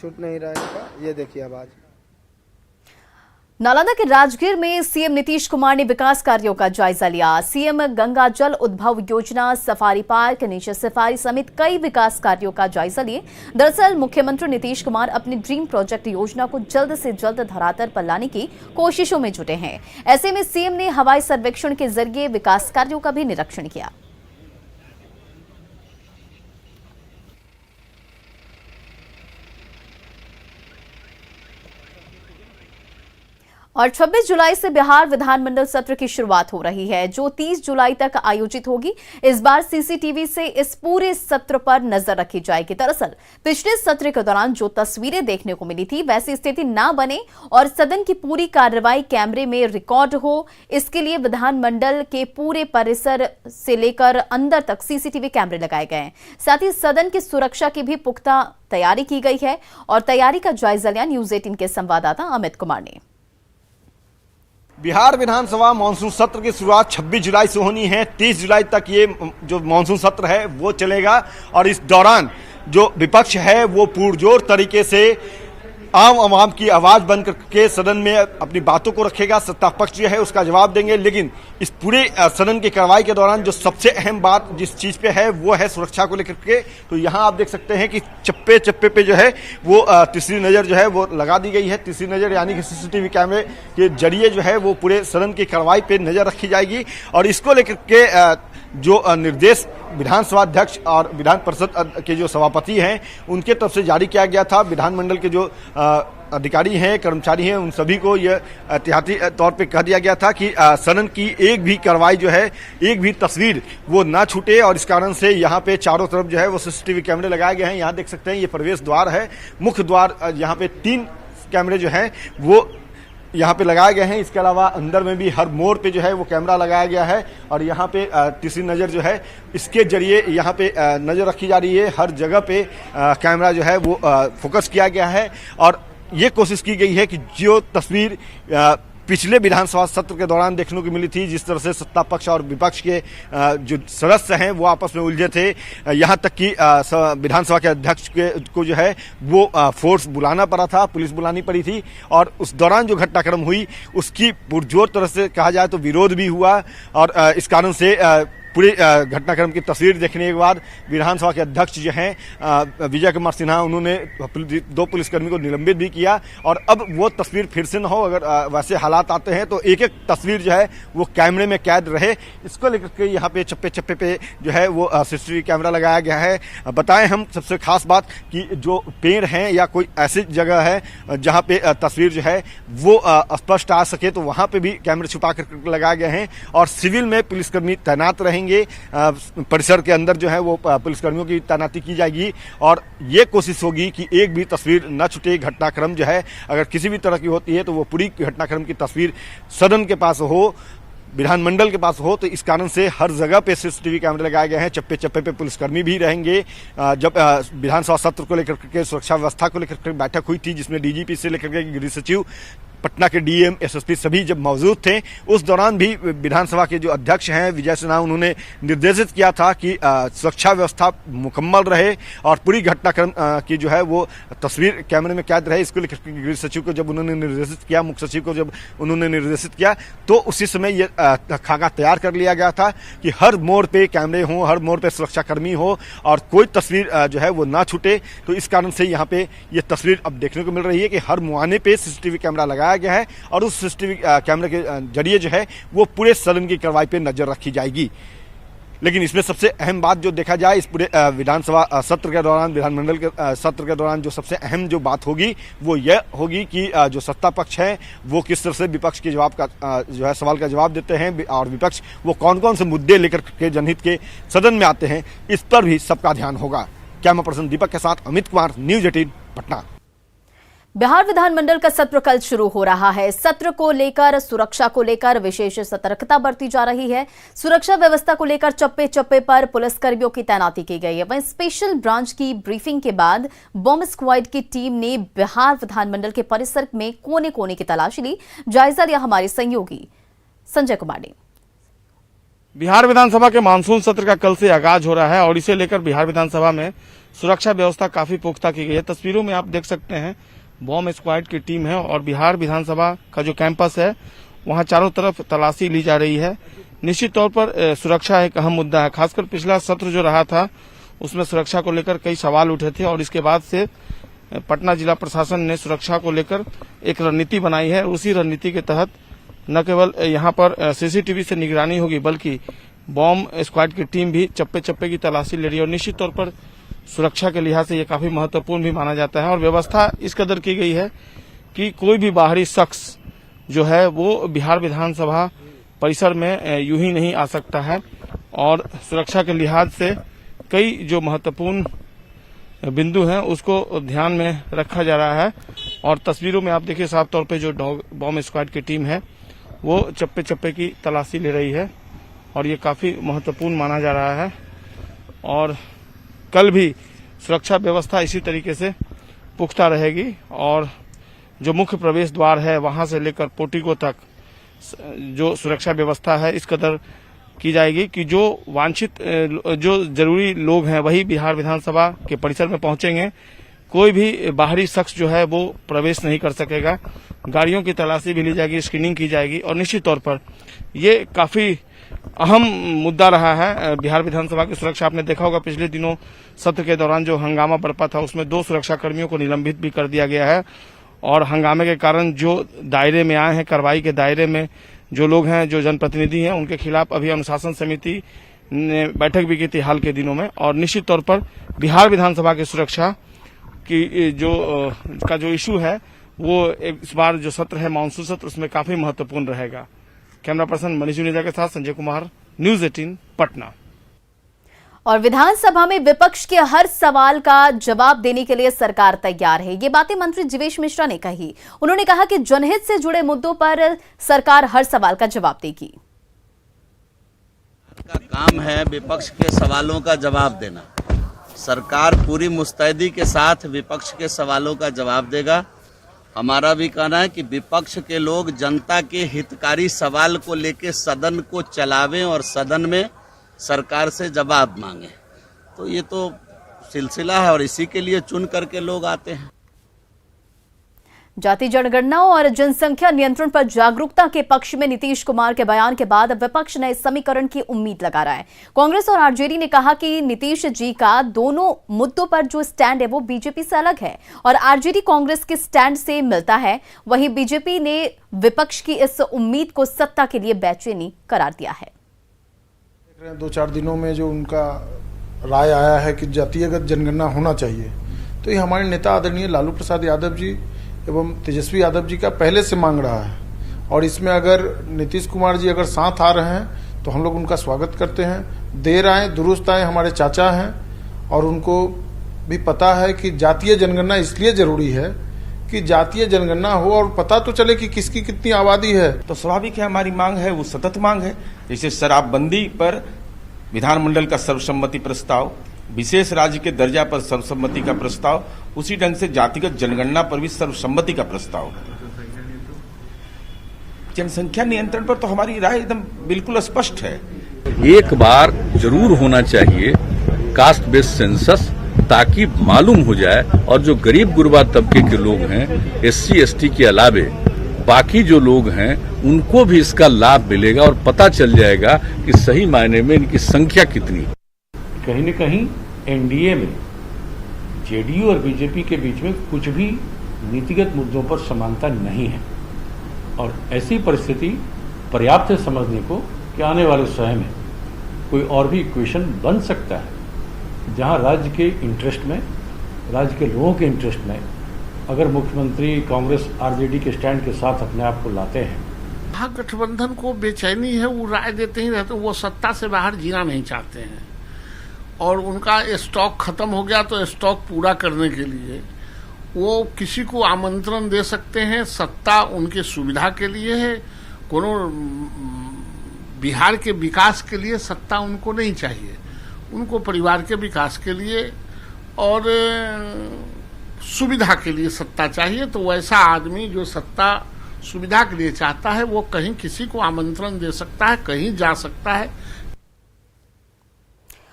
छूट नहीं रहा इनका। ये देखिए अब आज नालंदा के राजगीर में सीएम नीतीश कुमार ने विकास कार्यों का जायजा लिया। सीएम गंगा जल उद्भव योजना, सफारी पार्क, नेचर सफारी समेत कई विकास कार्यों का जायजा लिए। दरअसल मुख्यमंत्री नीतीश कुमार अपनी ड्रीम प्रोजेक्ट योजना को जल्द से जल्द धरातल पर लाने की कोशिशों में जुटे हैं। ऐसे में सीएम ने हवाई सर्वेक्षण के जरिए विकास कार्यों का भी निरीक्षण किया। और 26 जुलाई से बिहार विधानमंडल सत्र की शुरुआत हो रही है, जो 30 जुलाई तक आयोजित होगी। इस बार सीसीटीवी से इस पूरे सत्र पर नजर रखी जाएगी। दरअसल पिछले सत्र के दौरान जो तस्वीरें देखने को मिली थी, वैसी स्थिति ना बने और सदन की पूरी कार्रवाई कैमरे में रिकॉर्ड हो, इसके लिए विधानमंडल के पूरे परिसर से लेकर अंदर तक सीसीटीवी कैमरे लगाए गए हैं। साथ ही सदन की सुरक्षा की भी पुख्ता तैयारी की गई है। और तैयारी का जायजा लिया न्यूज 18 के संवाददाता अमित कुमार ने। बिहार विधानसभा मानसून सत्र की शुरुआत 26 जुलाई से होनी है। 30 जुलाई तक ये जो मानसून सत्र है वो चलेगा और इस दौरान जो विपक्ष है वो पुरजोर तरीके से आम आवाम की आवाज बन करके सदन में अपनी बातों को रखेगा। सत्ता पक्ष जो है उसका जवाब देंगे। लेकिन इस पूरे सदन की कार्रवाई के दौरान जो सबसे अहम बात जिस चीज पे है वो है सुरक्षा को लेकर के। तो यहाँ आप देख सकते हैं कि चप्पे चप्पे पे जो है वो तीसरी नजर जो है वो लगा दी गई है। तीसरी नजर यानी कि सीसीटीवी कैमरे के जरिए जो है वो पूरे सदन की कार्रवाई पे नजर रखी जाएगी। और इसको लेकर के जो निर्देश विधानसभा अध्यक्ष और विधान परिषद के जो सभापति हैं उनके तरफ से जारी किया गया था। विधानमंडल के जो अधिकारी हैं, कर्मचारी हैं, उन सभी को यह एहतियाती तौर पे कह दिया गया था कि सदन की एक भी कार्रवाई जो है, एक भी तस्वीर वो ना छूटे। और इस कारण से यहाँ पे चारों तरफ जो है वो सीसीटीवी कैमरे लगाए गए हैं। यहाँ देख सकते हैं ये प्रवेश द्वार है, मुख्य द्वार। यहाँ पे 3 कैमरे जो हैं वो यहाँ पे लगाए गए हैं। इसके अलावा अंदर में भी हर मोड़ पे जो है वो कैमरा लगाया गया है। और यहाँ पे तीसरी नज़र जो है इसके जरिए यहाँ पे नज़र रखी जा रही है। हर जगह पे कैमरा जो है वो फोकस किया गया है। और ये कोशिश की गई है कि जो तस्वीर पिछले विधानसभा सत्र के दौरान देखने को मिली थी, जिस तरह से सत्ता पक्ष और विपक्ष के जो सदस्य हैं वो आपस में उलझे थे, यहाँ तक कि विधानसभा के अध्यक्ष को जो है वो फोर्स बुलाना पड़ा था, पुलिस बुलानी पड़ी थी। और उस दौरान जो घटनाक्रम हुई उसकी पुरजोर तरह से कहा जाए तो विरोध भी हुआ। और इस कारण से पूरे घटनाक्रम की तस्वीर देखने के बाद विधानसभा के अध्यक्ष जो हैं विजय कुमार सिन्हा, उन्होंने 2 पुलिसकर्मी को निलंबित भी किया। और अब वो तस्वीर फिर से न हो, अगर वैसे हालात आते हैं तो एक एक तस्वीर जो है वो कैमरे में कैद रहे, इसको लेकर के यहाँ पे चप्पे चप्पे पे जो है वो सीसीटीवी कैमरा लगाया गया है। बताएं हम सबसे खास बात कि जो पेड़ हैं या कोई ऐसी जगह है जहाँ पे तस्वीर जो है वो स्पष्ट आ सके, तो वहाँ पे भी कैमरे छुपा कर लगाए गए हैं। और सिविल में पुलिसकर्मी तैनात रहेंगे। परिसर के अंदर जो है वो पुलिसकर्मियों की तैनाती की जाएगी। और ये कोशिश होगी कि एक भी तस्वीर न छूटे। घटनाक्रम जो है अगर किसी भी तरह की होती है तो वो पूरी घटनाक्रम की तस्वीर सदन के पास हो, विधानमंडल के पास हो। तो इस कारण से हर जगह पे सीसीटीवी कैमरे लगाए गए हैं। चप्पे चप्पे पे पुलिसकर्मी भी रहेंगे। जब विधानसभा सत्र को लेकर के सुरक्षा व्यवस्था को लेकर के बैठक हुई थी, जिसमें डीजीपी से लेकर के गृह सचिव, पटना के डीएम, एसएसपी सभी जब मौजूद थे, उस दौरान भी विधानसभा के जो अध्यक्ष हैं विजय सिन्हा, उन्होंने निर्देशित किया था कि सुरक्षा व्यवस्था मुकम्मल रहे और पूरी घटनाक्रम की जो है वो तस्वीर कैमरे में कैद रहे। इसको लेकर गृह सचिव को जब उन्होंने निर्देशित किया, मुख्य सचिव को जब उन्होंने निर्देशित किया, तो उसी समय ये खाका तैयार कर लिया गया था कि हर मोड़ पे कैमरे हों, हर मोड़ पे सुरक्षाकर्मी हो और कोई तस्वीर जो है वो ना छूटे। तो इस कारण से यहाँ पे ये तस्वीर अब देखने को मिल रही है कि हर मुआने पे सीसीटीवी कैमरा लगाया गया है और उस सीसीटीवी कैमरे के जरिए जो है वो पूरे सदन की कार्रवाई पे नजर रखी जाएगी। लेकिन इसमें सबसे अहम बात जो देखा जाए इस पूरे विधानसभा सत्र के दौरान, विधानमंडल के सत्र के दौरान जो सबसे अहम जो बात होगी वो यह होगी कि जो सत्ता पक्ष है वो किस तरह से विपक्ष के जवाब का जो है सवाल का जवाब देते हैं और विपक्ष वो कौन कौन से मुद्दे लेकर के जनहित के सदन में आते हैं, इस पर भी सबका ध्यान होगा। कैमरा पर्सन दीपक के साथ अमित कुमार, न्यूज 18 पटना। बिहार विधानमंडल का सत्र कल शुरू हो रहा है। सत्र को लेकर, सुरक्षा को लेकर विशेष सतर्कता बरती जा रही है। सुरक्षा व्यवस्था को लेकर चप्पे चप्पे पर पुलिसकर्मियों की तैनाती की गई है। वहीं स्पेशल ब्रांच की ब्रीफिंग के बाद बॉम्ब स्क्वाड की टीम ने बिहार विधानमंडल के परिसर में कोने कोने की तलाशी ली। जायजा लिया हमारे सहयोगी संजय कुमार ने। बिहार विधानसभा के मानसून सत्र का कल से आगाज हो रहा है और इसे लेकर बिहार विधानसभा में सुरक्षा व्यवस्था काफी पुख्ता की गई है। तस्वीरों में आप देख सकते हैं बॉम्ब स्क्वाड की टीम है और बिहार विधानसभा का जो कैंपस है वहां चारों तरफ तलाशी ली जा रही है। निश्चित तौर पर सुरक्षा एक अहम मुद्दा है। खासकर पिछला सत्र जो रहा था उसमें सुरक्षा को लेकर कई सवाल उठे थे और इसके बाद से पटना जिला प्रशासन ने सुरक्षा को लेकर एक रणनीति बनाई है। उसी रणनीति के तहत न केवल यहां पर सीसीटीवी से निगरानी होगी बल्कि बॉम्ब स्क्वाड की टीम भी चप्पे चप्पे की तलाशी ले रही है और निश्चित तौर पर सुरक्षा के लिहाज से ये काफी महत्वपूर्ण भी माना जाता है। और व्यवस्था इस कदर की गई है कि कोई भी बाहरी शख्स जो है वो बिहार विधानसभा परिसर में यूं ही नहीं आ सकता है और सुरक्षा के लिहाज से कई जो महत्वपूर्ण बिंदु हैं उसको ध्यान में रखा जा रहा है। और तस्वीरों में आप देखिए साफ तौर पे जो बॉम्ब स्क्वाड की टीम है वो चप्पे चप्पे की तलाशी ले रही है और ये काफी महत्वपूर्ण माना जा रहा है। और कल भी सुरक्षा व्यवस्था इसी तरीके से पुख्ता रहेगी और जो मुख्य प्रवेश द्वार है वहां से लेकर पोर्टिको तक जो सुरक्षा व्यवस्था है इस कदर की जाएगी कि जो वांछित जो जरूरी लोग हैं वही बिहार विधानसभा के परिसर में पहुंचेंगे। कोई भी बाहरी शख्स जो है वो प्रवेश नहीं कर सकेगा। गाड़ियों की तलाशी भी ली जाएगी, स्क्रीनिंग की जाएगी और निश्चित तौर पर ये काफी अहम मुद्दा रहा है बिहार विधानसभा की सुरक्षा। आपने देखा होगा पिछले दिनों सत्र के दौरान जो हंगामा बरपा था उसमें 2 सुरक्षा कर्मियों को निलंबित भी कर दिया गया है और हंगामे के कारण जो दायरे में आए हैं, कार्रवाई के दायरे में जो लोग हैं, जो जनप्रतिनिधि हैं, उनके खिलाफ अभी अनुशासन समिति ने बैठक भी की थी हाल के दिनों में। और निश्चित तौर पर बिहार विधानसभा की सुरक्षा की जो इशू है वो इस बार जो सत्र है मानसून सत्र उसमें काफी महत्वपूर्ण रहेगा। कैमरा पर्सन मनीष जुनेजा के साथ संजय कुमार, न्यूज 18 पटना। और विधानसभा में विपक्ष के हर सवाल का जवाब देने के लिए सरकार तैयार है। ये बातें मंत्री जीवेश मिश्रा ने कही। उन्होंने कहा कि जनहित से जुड़े मुद्दों पर सरकार हर सवाल का जवाब देगी। का काम है विपक्ष के सवालों का जवाब देना। सरकार पूरी मुस्तैदी के साथ विपक्ष के सवालों का जवाब देगा। हमारा भी कहना है कि विपक्ष के लोग जनता के हितकारी सवाल को लेकर सदन को चलावें और सदन में सरकार से जवाब मांगे। तो ये तो सिलसिला है और इसी के लिए चुन करके लोग आते हैं। जाति जनगणना और जनसंख्या नियंत्रण पर जागरूकता के पक्ष में नीतीश कुमार के बयान के बाद अब विपक्ष नए समीकरण की उम्मीद लगा रहा है। कांग्रेस और आरजेडी ने कहा कि नीतीश जी का दोनों मुद्दों पर जो स्टैंड है वो बीजेपी से अलग है और आरजेडी कांग्रेस के स्टैंड से मिलता है। वहीं बीजेपी ने विपक्ष की इस उम्मीद को सत्ता के लिए बेचैनी करार दिया है। 2-4 दिनों में जो उनका राय आया है कि जातिगत जनगणना होना चाहिए, तो ये हमारे नेता आदरणीय लालू प्रसाद यादव जी एवं तेजस्वी यादव जी का पहले से मांग रहा है और इसमें अगर नीतीश कुमार जी अगर साथ आ रहे हैं तो हम लोग उनका स्वागत करते हैं। देर आए दुरुस्त आए, हमारे चाचा हैं और उनको भी पता है कि जातीय जनगणना इसलिए जरूरी है कि जातीय जनगणना हो और पता तो चले कि किसकी कितनी आबादी है। तो स्वाभाविक है हमारी मांग है वो सतत मांग है। जैसे शराबबंदी पर विधानमंडल का सर्वसम्मति प्रस्ताव, विशेष राज्य के दर्जा पर सर्वसम्मति का प्रस्ताव, उसी ढंग से जातिगत जनगणना पर भी सर्वसम्मति का प्रस्ताव। जनसंख्या नियंत्रण पर तो हमारी राय एकदम बिल्कुल स्पष्ट है। एक बार जरूर होना चाहिए कास्ट बेस्ड सेंसस, ताकि मालूम हो जाए और जो गरीब गुरबा तबके के लोग हैं, एससी एसटी के अलावे बाकी जो लोग हैं उनको भी इसका लाभ मिलेगा और पता चल जाएगा कि सही मायने में इनकी संख्या कितनी। कहीं न कहीं एनडीए में जेडीयू और बीजेपी के बीच में कुछ भी नीतिगत मुद्दों पर समानता नहीं है और ऐसी परिस्थिति पर्याप्त है समझने को कि आने वाले समय में कोई और भी इक्वेशन बन सकता है जहां राज्य के इंटरेस्ट में, राज्य के लोगों के इंटरेस्ट में अगर मुख्यमंत्री कांग्रेस आरजेडी के स्टैंड के साथ अपने आप को लाते हैं। महागठबंधन को बेचैनी है, वो राय देते ही रहते, वो सत्ता से बाहर जीना नहीं चाहते हैं और उनका स्टॉक खत्म हो गया तो स्टॉक पूरा करने के लिए वो किसी को आमंत्रण दे सकते हैं। सत्ता उनके सुविधा के लिए है, कोनो बिहार के विकास के लिए सत्ता उनको नहीं चाहिए। उनको परिवार के विकास के लिए और सुविधा के लिए सत्ता चाहिए। तो वैसा आदमी जो सत्ता सुविधा के लिए चाहता है वो कहीं किसी को आमंत्रण दे सकता है, कहीं जा सकता है,